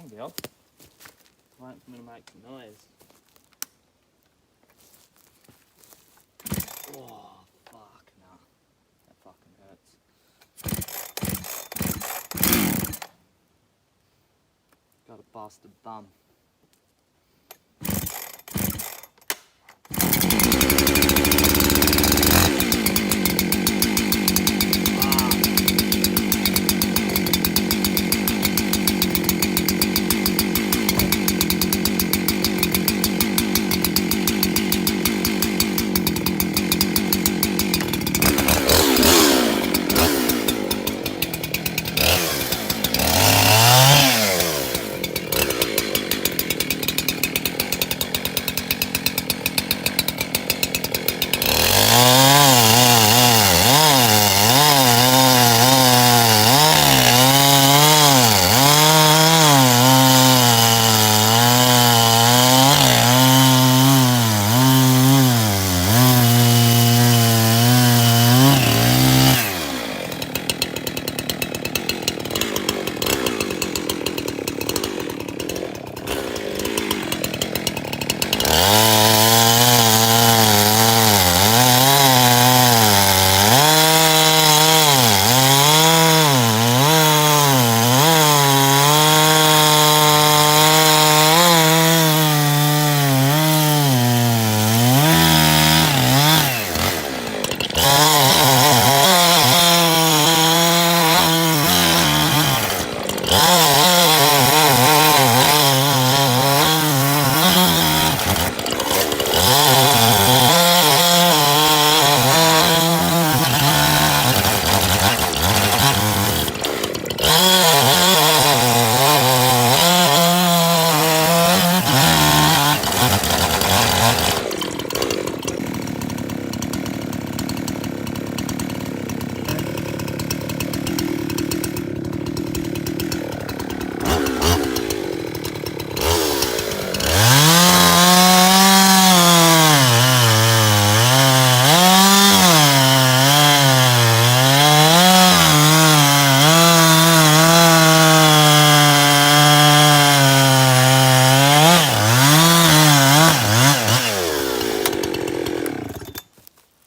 on, girl. Waiting for me to make some noise. Oh, fuck, no. That fucking hurts. Got a busted bum.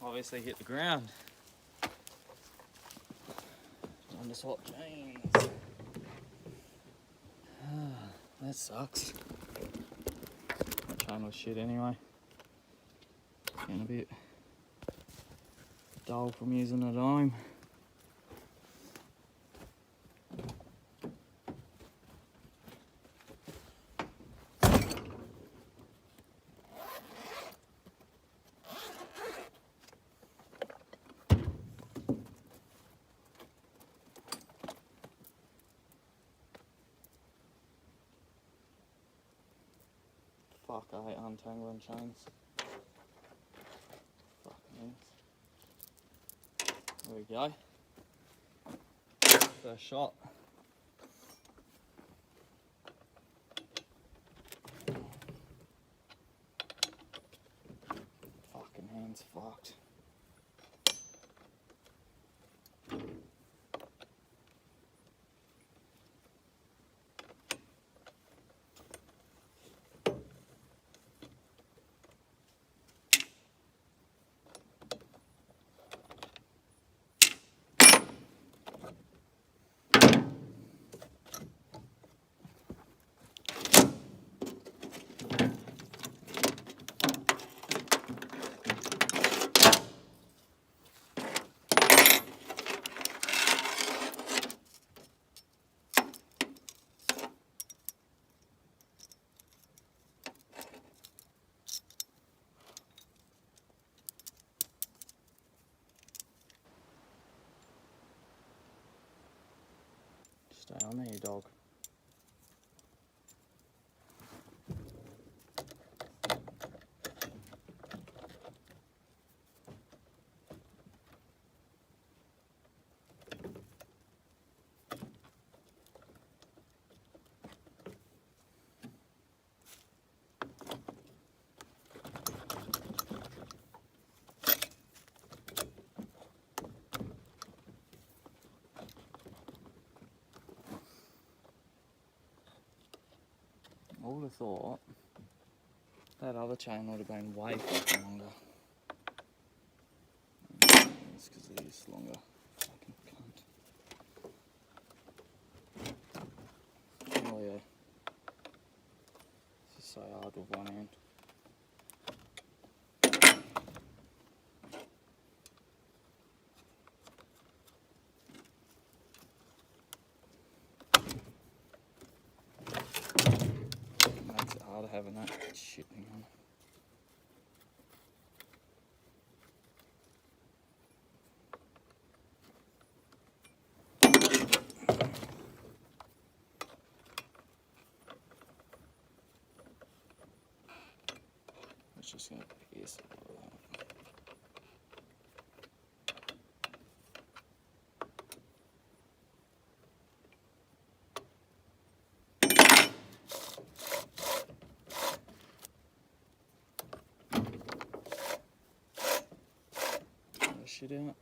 Obviously hit the ground. Time to swap chains. That sucks. That chain was shit anyway. Getting a bit dull from using a dime. Fuck, I hate untangling chains. Fucking hell. There we go. First shot. Fucking hand's fucked. I would have thought that other chain would have been way fucking longer. It's because it is longer. Fucking cunt. Oh yeah. This is so hard with one hand. Makes it harder having that shit thing on. It's just gonna piss it all out. Shit out.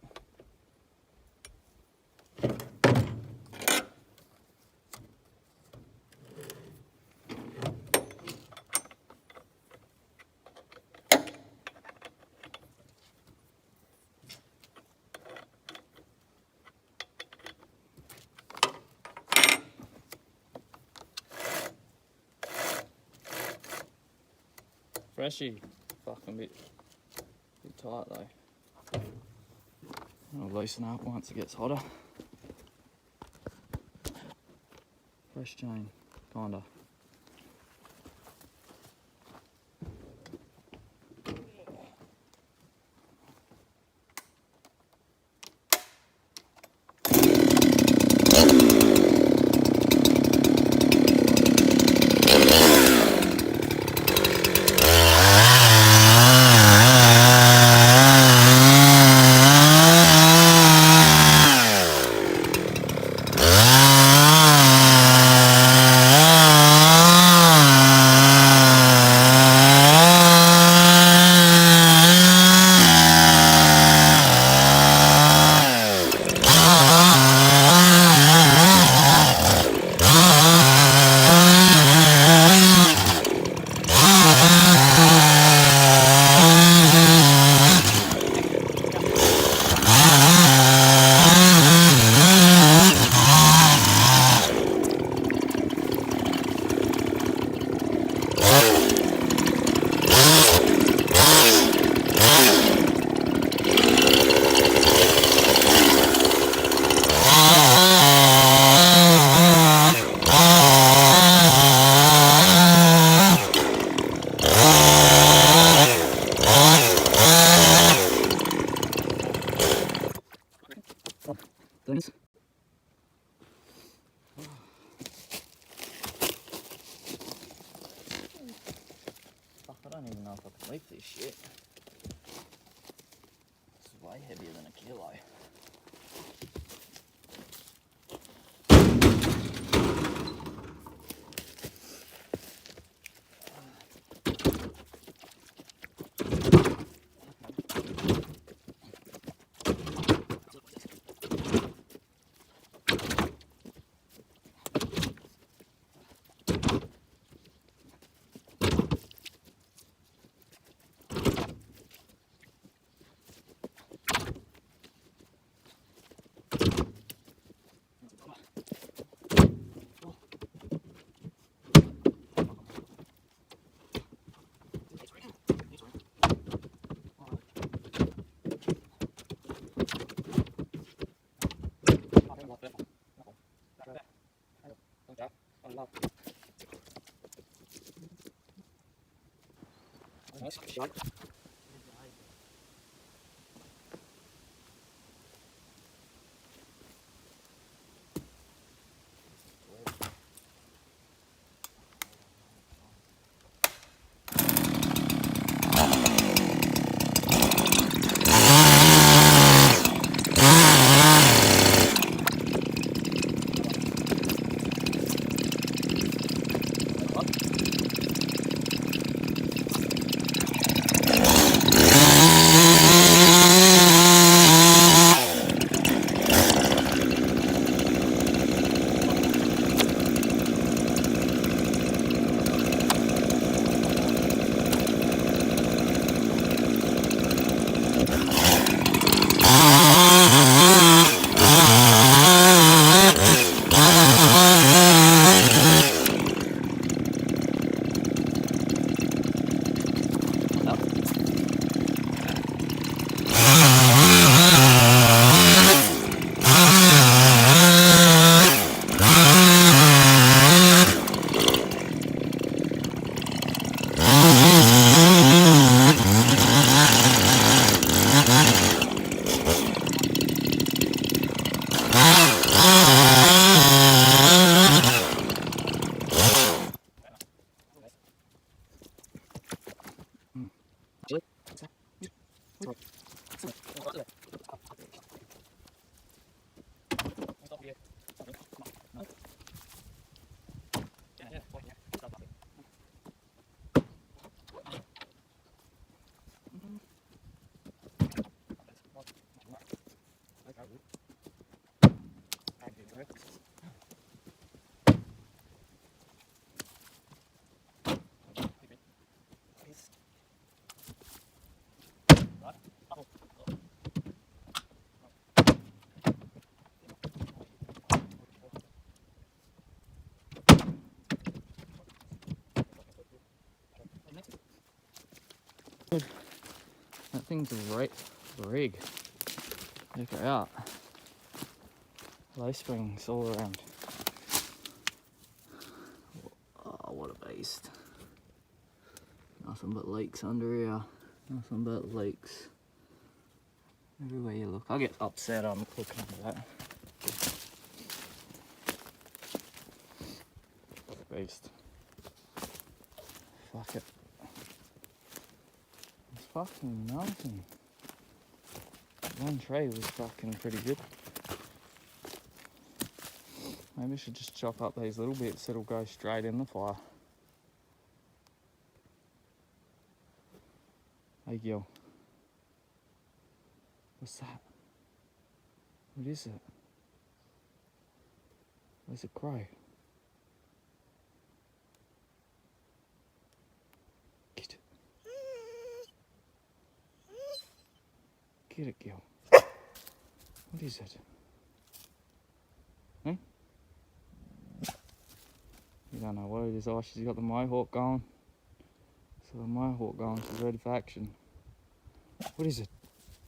Freshy. Fucking bit tight though. It'll loosen up once it gets hotter. Fresh chain, kinda. Things. Fuck, I don't even know if I can lift this shit. This is way heavier than a kilo. Shut. That thing's a rig. Check her out. Low springs all around. Oh, what a beast. Nothing but leaks under here. Nothing but leaks. Everywhere you look. I get upset on looking at that. Beast. Fuck it. It's fucking melting. One tray was fucking pretty good. Maybe I should just chop up these little bits that'll go straight in the fire. Hey Gil. What's that? What is it? Where's a crow? Get it. Get it, Gil. What is it? Hmm? You don't know what it is. Oh, she's got the mohawk going. So the mohawk going, she's ready for action. What is it?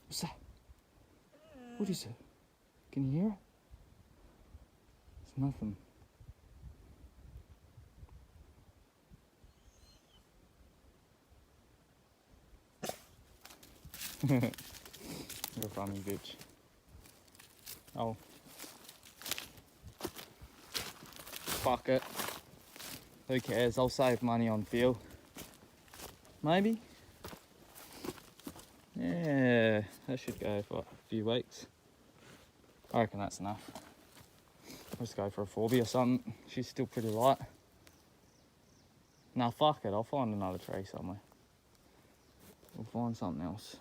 What's that? What is it? Can you hear it? It's nothing. You're a funny bitch. Oh. Fuck it. Who cares? I'll save money on fuel. Maybe? Yeah, that should go for a few weeks. I reckon that's enough. I'll just go for a 4B or something. She's still pretty light. Nah, fuck it. I'll find another tray somewhere. We'll find something else.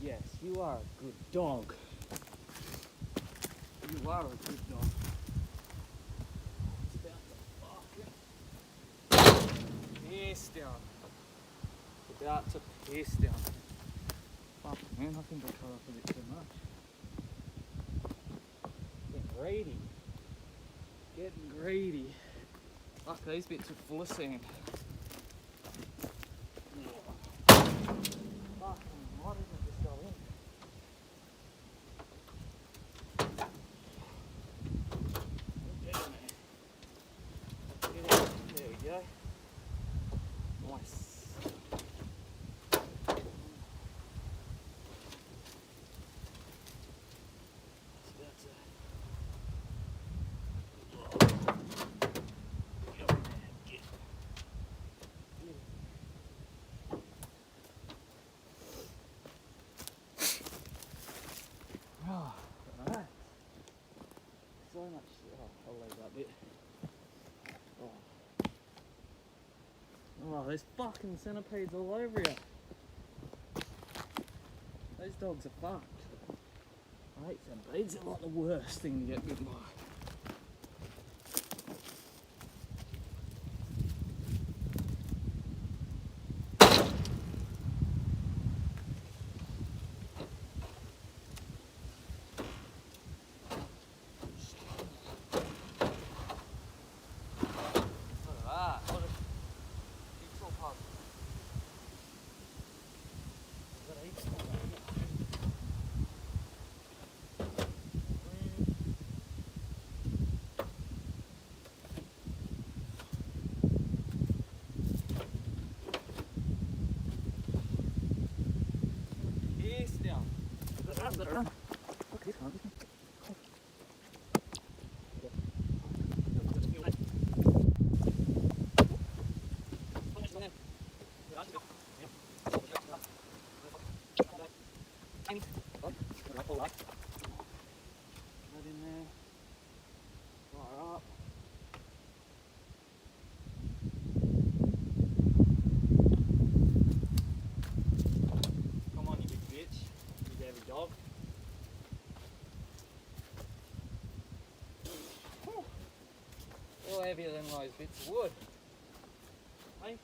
Yes, you are a good dog. You are a good dog. It's about to fucking piss down. It's about to piss down. Fuck man, I think I cut off a bit too much. Getting greedy. Getting greedy. Fuck, these bits are full of sand. Fucking, why didn't it just go in? Get in there. Get in. There we go. Nice. Oh, alright. So much. Oh, I'll leave that bit. Oh, there's fucking centipedes all over here. Those dogs are fucked. I hate centipedes. They're like the worst thing to get bitten by. in there. Fire up. Come on, you big bitch. You heavy dog. Still heavier than those bits of wood. Hey?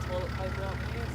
Toilet paper up here.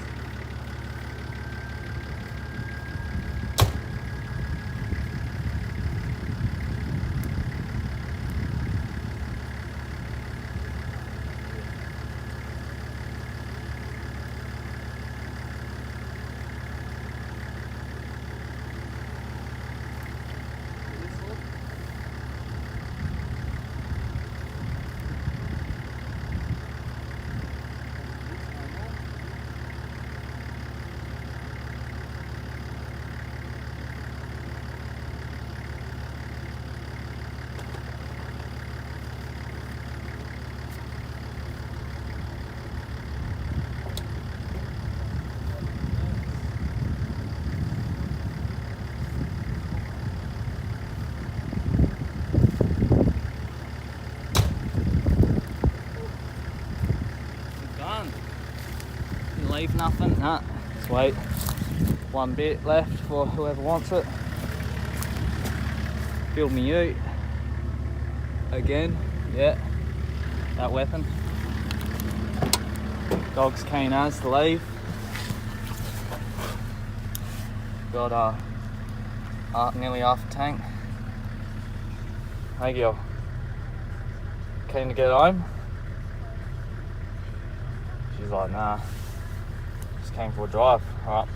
Didn't leave nothing, nah. Just wait. One bit left for whoever wants it. Build me ute. Again, yeah. That weapon. Dog's keen as to leave. Got nearly half a tank. Hey girl. Keen to get home? She's like, nah. Just came for a drive. Alright.